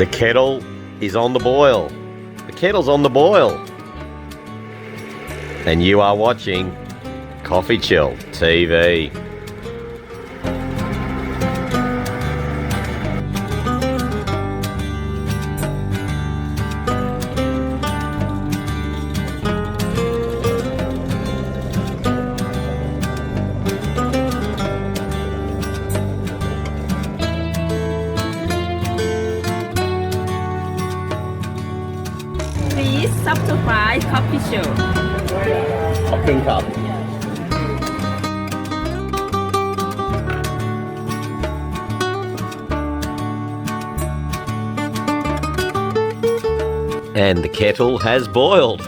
The kettle is on the boil. The kettle's on the boil. And you are watching Coffee Chill TV. Please subscribe Coffee Show. ขอบคุณครับ And the kettle has boiled.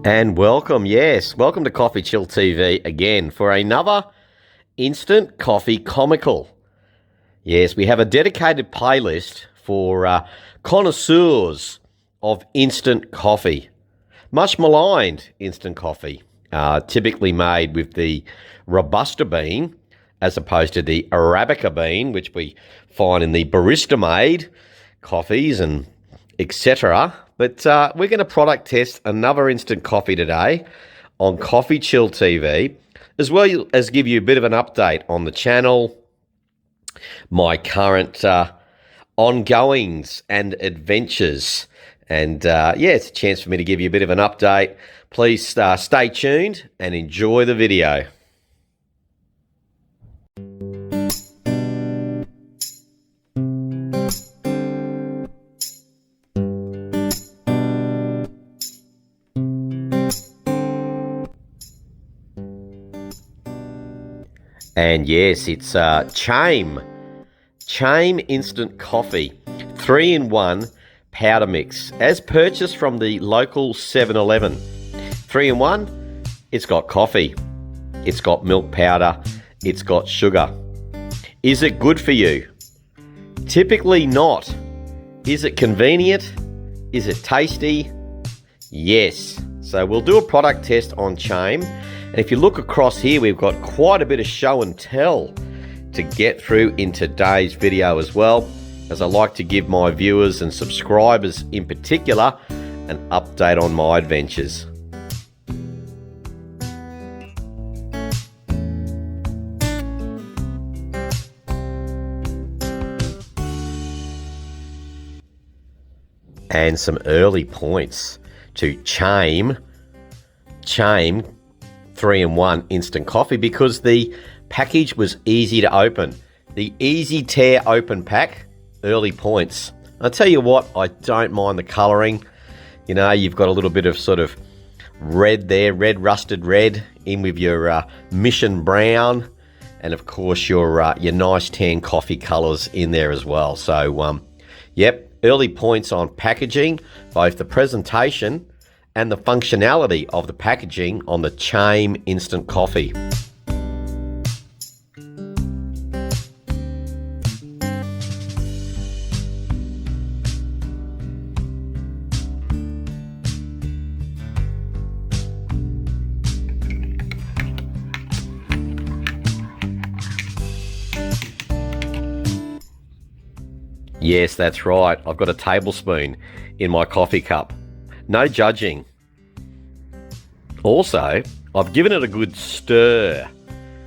And welcome to Coffee Chill TV again for another instant coffee comical. Yes, we have a dedicated playlist for connoisseurs of instant coffee. Much maligned instant coffee, typically made with the Robusta bean as opposed to the Arabica bean, which we find in the barista-made coffees and etc. But we're going to product test another instant coffee today on Coffee Chill TV, as well as give you a bit of an update on the channel, my current ongoings and adventures. And it's a chance for me to give you a bit of an update. Please stay tuned and enjoy the video. And yes, it's CHAME Instant Coffee 3-in-1 powder mix, as purchased from the local 7-Eleven. 3-in-1, it's got coffee, it's got milk powder, it's got sugar. Is it good for you? Typically not. Is it convenient? Is it tasty? Yes. So we'll do a product test on CHAME. And if you look across here, we've got quite a bit of show and tell to get through in today's video as well, as I like to give my viewers and subscribers in particular an update on my adventures. And some early points to CHAME 3-in-1 instant coffee, because the package was easy to open. The easy tear open pack, early points. I'll tell you what, I don't mind the colouring. You know, you've got a little bit of sort of red there, rusted red, in with your mission brown, and of course your nice tan coffee colours in there as well. So, early points on packaging, both the presentation and the functionality of the packaging on the CHAME instant coffee. Yes, that's right. I've got a tablespoon in my coffee cup. No judging. Also, I've given it a good stir.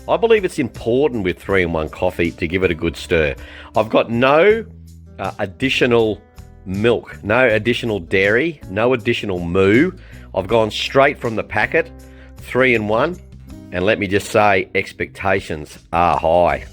I believe it's important with 3-in-1 coffee to give it a good stir. I've got no additional milk, no additional dairy, no additional moo. I've gone straight from the packet, 3-in-1, and let me just say, expectations are high.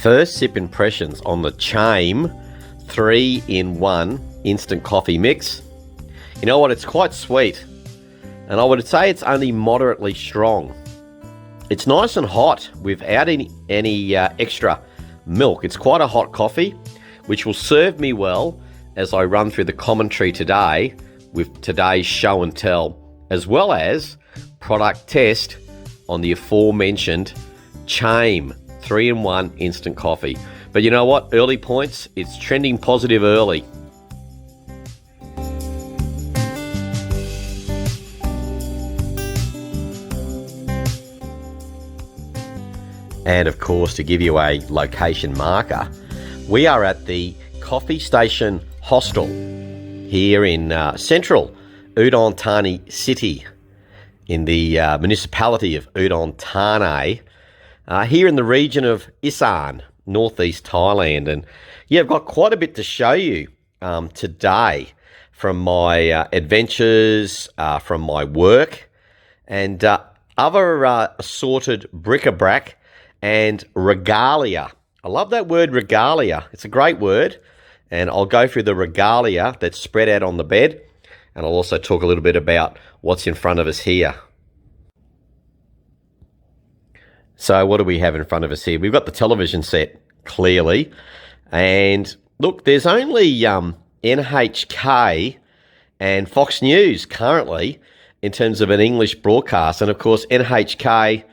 first sip impressions on the CHAME 3-in-1 instant coffee mix. You know what, it's quite sweet, and I would say it's only moderately strong. It's nice and hot without any extra milk. It's quite a hot coffee, which will serve me well as I run through the commentary today with today's show and tell, as well as product test on the aforementioned CHAME 3-in-1 instant coffee. But you know what? Early points, it's trending positive early. And of course, to give you a location marker, we are at the Coffee Station Hostel here in central Udon Thani City in the municipality of Udon Thani, here in the region of Isan, northeast Thailand. And yeah, I've got quite a bit to show you today from my adventures, from my work, and other assorted bric-a-brac and regalia. I love that word, regalia. It's a great word, and I'll go through the regalia that's spread out on the bed, and I'll also talk a little bit about what's in front of us here. So what do we have in front of us here? We've got the television set, clearly, and look, there's only NHK and Fox News currently in terms of an English broadcast, and of course NHK,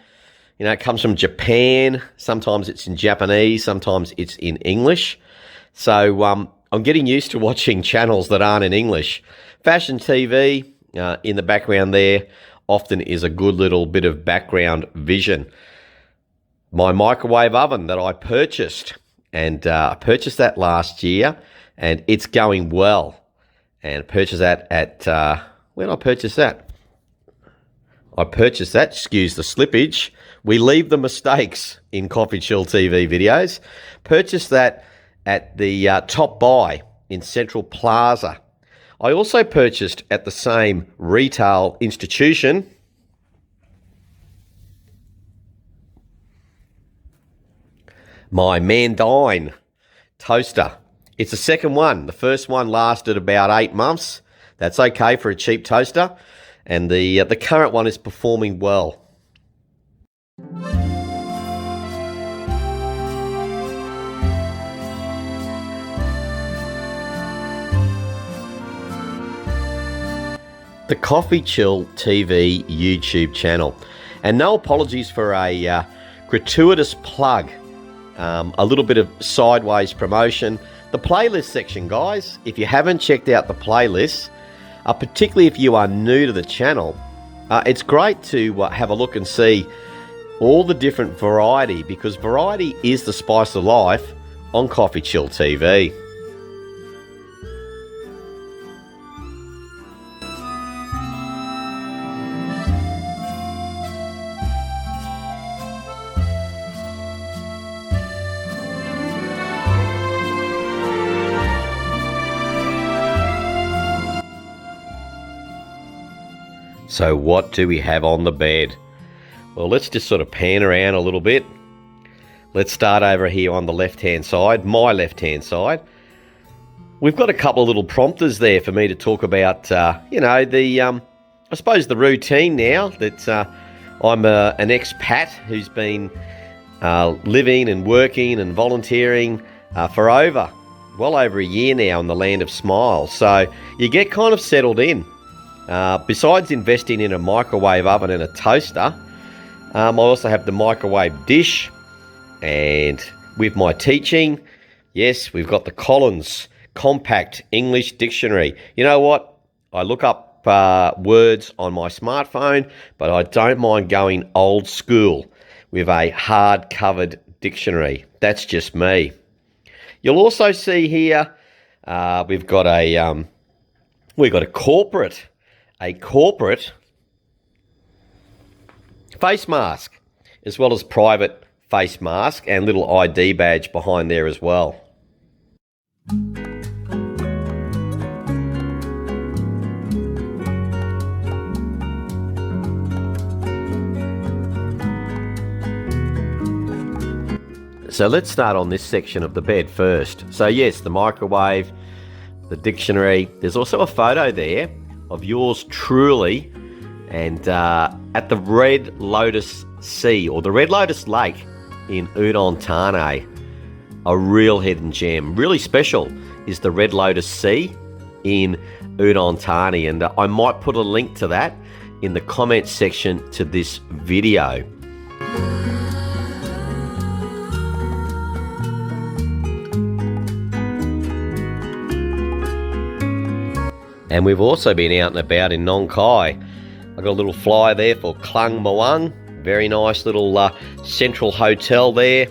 you know, it comes from Japan. Sometimes it's in Japanese, sometimes it's in English. So I'm getting used to watching channels that aren't in English. Fashion TV in the background there often is a good little bit of background vision. My microwave oven that I purchased, and I purchased that last year, and it's going well. And purchased that at, where did I purchase that? I purchased that, excuse the slippage. We leave the mistakes in Coffee Chill TV videos. Purchased that at the Top Buy in Central Plaza. I also purchased at the same retail institution my Mandine toaster. It's the second one. The first one lasted about 8 months. That's okay for a cheap toaster. And the current one is performing well. The Coffee Chill TV YouTube channel. And no apologies for a gratuitous plug. A little bit of sideways promotion. The playlist section, guys, if you haven't checked out the playlist, particularly if you are new to the channel, it's great to have a look and see all the different variety, because variety is the spice of life on Coffee Chill TV. So what do we have on the bed? Well, let's just sort of pan around a little bit. Let's start over here on the left-hand side, my left-hand side. We've got a couple of little prompters there for me to talk about, you know, I suppose the routine now that I'm an expat who's been living and working and volunteering for well over a year now in the land of smiles. So you get kind of settled in. Besides investing in a microwave oven and a toaster, I also have the microwave dish, and with my teaching, yes, we've got the Collins Compact English Dictionary. You know what? I look up words on my smartphone, but I don't mind going old school with a hard-covered dictionary. That's just me. You'll also see here we've got a corporate face mask, as well as private face mask and little ID badge behind there as well. So let's start on this section of the bed first. So yes, the microwave, the dictionary. There's also a photo there of yours truly, and at the Red Lotus Sea, or the Red Lotus Lake in Udon Thani. A real hidden gem. Really special is the Red Lotus Sea in Udon Thani, and I might put a link to that in the comments section to this video. And we've also been out and about in Nong Khai. I got a little flyer there for Klung Muang. Very nice little central hotel there.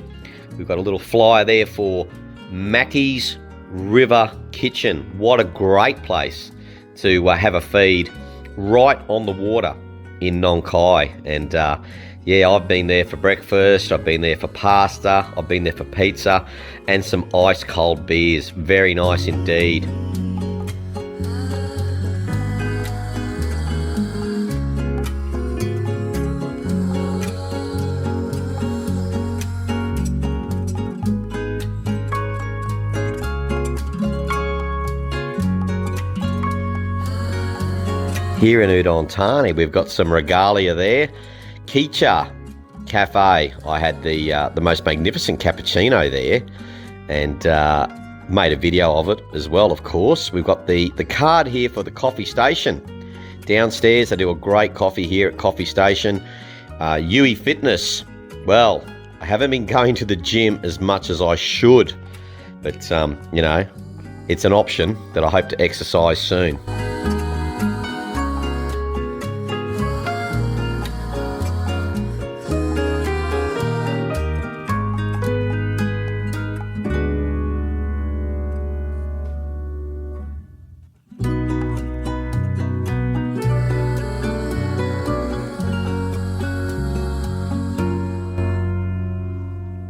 We've got a little flyer there for Mackey's River Kitchen. What a great place to have a feed right on the water in Nong Khai. And yeah, I've been there for breakfast, I've been there for pasta, I've been there for pizza, and some ice cold beers. Very nice indeed. Here in Udon Thani, we've got some regalia there. Kicha Cafe. I had the most magnificent cappuccino there, and made a video of it as well, of course. We've got the card here for the coffee station. Downstairs, they do a great coffee here at Coffee Station. Yui Fitness. Well, I haven't been going to the gym as much as I should, but you know, it's an option that I hope to exercise soon.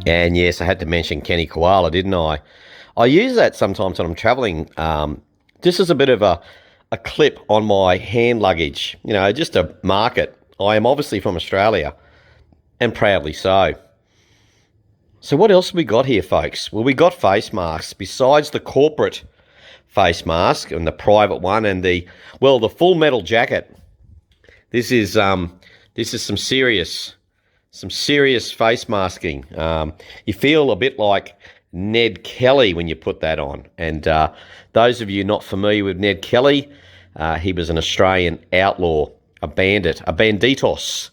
And yes, I had to mention Kenny Koala, didn't I? I use that sometimes when I'm traveling, just as a bit of a clip on my hand luggage, you know, just to mark it. I am obviously from Australia, and proudly so. So what else have we got here, folks? Well, we got face masks. Besides the corporate face mask and the private one and the full metal jacket, this is some serious face masking. You feel a bit like Ned Kelly when you put that on. And those of you not familiar with Ned Kelly, he was an Australian outlaw, a bandit, a banditos,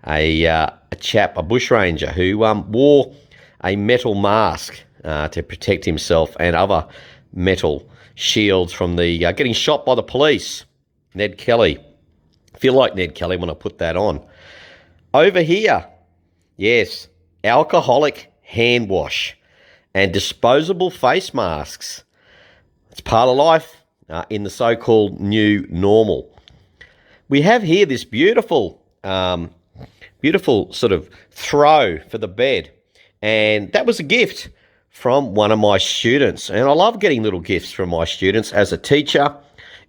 a chap, a bushranger who wore a metal mask to protect himself and other metal shields from the getting shot by the police. Ned Kelly. I feel like Ned Kelly when I put that on. Over here, yes, alcoholic hand wash and disposable face masks. It's part of life in the so-called new normal. We have here this beautiful sort of throw for the bed, and that was a gift from one of my students. And I love getting little gifts from my students as a teacher.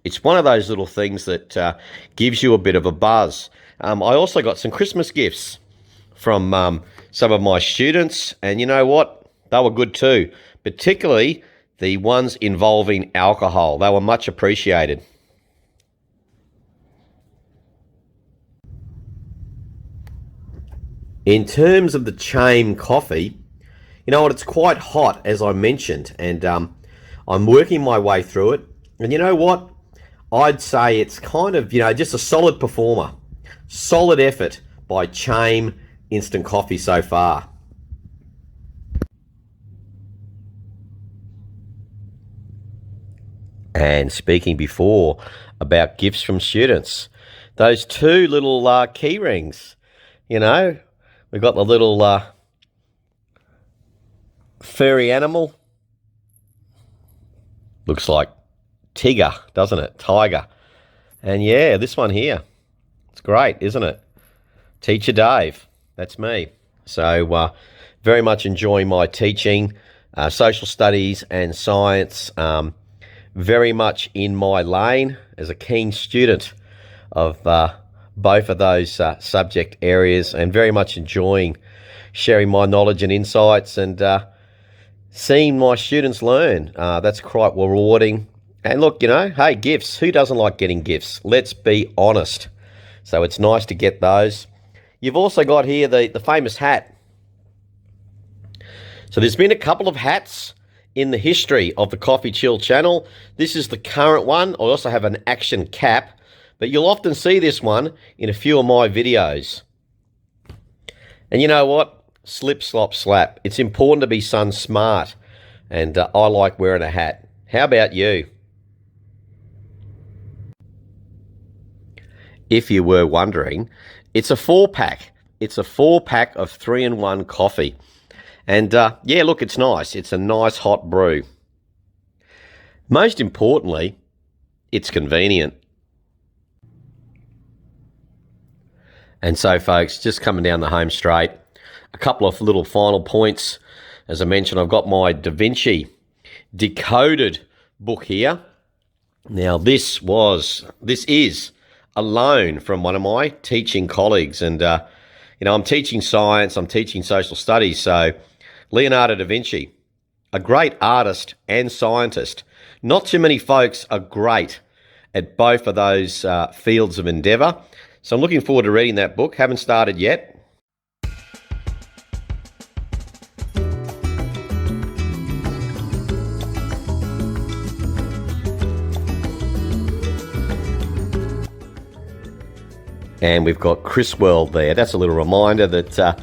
It's one of those little things that gives you a bit of a buzz. I also got some Christmas gifts from some of my students, and you know what? They were good too, particularly the ones involving alcohol. They were much appreciated. In terms of the CHAME coffee, you know what? It's quite hot, as I mentioned, and I'm working my way through it. And you know what? I'd say it's kind of, you know, just a solid performer. Solid effort by CHAME instant coffee so far. And speaking before about gifts from students, those two little key rings, you know, we've got the little furry animal. Looks like Tigger, doesn't it? Tiger. And yeah, this one here. It's great, isn't it? Teacher Dave, that's me. So very much enjoying my teaching, social studies and science. Very much in my lane as a keen student of both of those subject areas, and very much enjoying sharing my knowledge and insights and seeing my students learn. That's quite rewarding. And look, you know, hey, gifts. Who doesn't like getting gifts? Let's be honest. So it's nice to get those. You've also got here the famous hat. So there's been a couple of hats in the history of the Coffee Chill channel. This is the current one. I also have an action cap, but you'll often see this one in a few of my videos. And you know what? Slip, slop, slap. It's important to be sun smart, and I like wearing a hat. How about you? If you were wondering, it's a 4-pack. It's a 4-pack of 3-in-1 coffee. And yeah, look, it's nice. It's a nice hot brew. Most importantly, it's convenient. And so, folks, just coming down the home straight, a couple of little final points. As I mentioned, I've got my Da Vinci Decoded book here. Now, this is a loan from one of my teaching colleagues. And, you know, I'm teaching science, I'm teaching social studies. So Leonardo da Vinci, a great artist and scientist. Not too many folks are great at both of those fields of endeavour. So I'm looking forward to reading that book. Haven't started yet. And we've got Chris World there. That's a little reminder that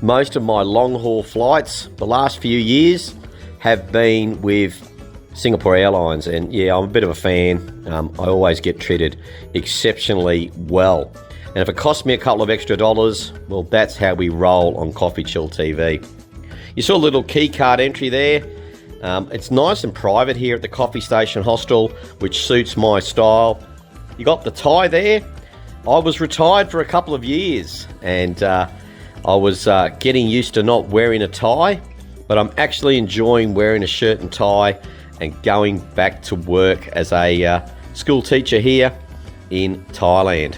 most of my long-haul flights the last few years have been with Singapore Airlines. And yeah, I'm a bit of a fan. I always get treated exceptionally well. And if it costs me a couple of extra dollars, well, that's how we roll on Coffee Chill TV. You saw a little key card entry there. It's nice and private here at the Coffee Station Hostel, which suits my style. You got the tie there. I was retired for a couple of years, and I was getting used to not wearing a tie, but I'm actually enjoying wearing a shirt and tie and going back to work as a school teacher here in Thailand.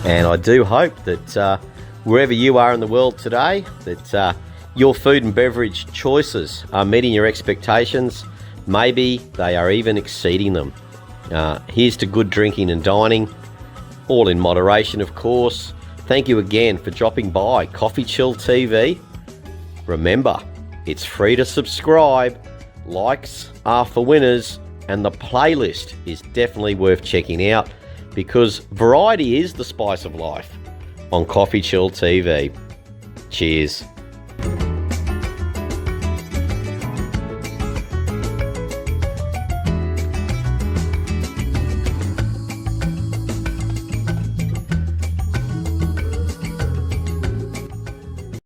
And I do hope that wherever you are in the world today, that your food and beverage choices are meeting your expectations. Maybe they are even exceeding them. Here's to good drinking and dining, all in moderation, of course. Thank you again for dropping by Coffee Chill TV. Remember, it's free to subscribe. Likes are for winners, and the playlist is definitely worth checking out, because variety is the spice of life on Coffee Chill TV. Cheers.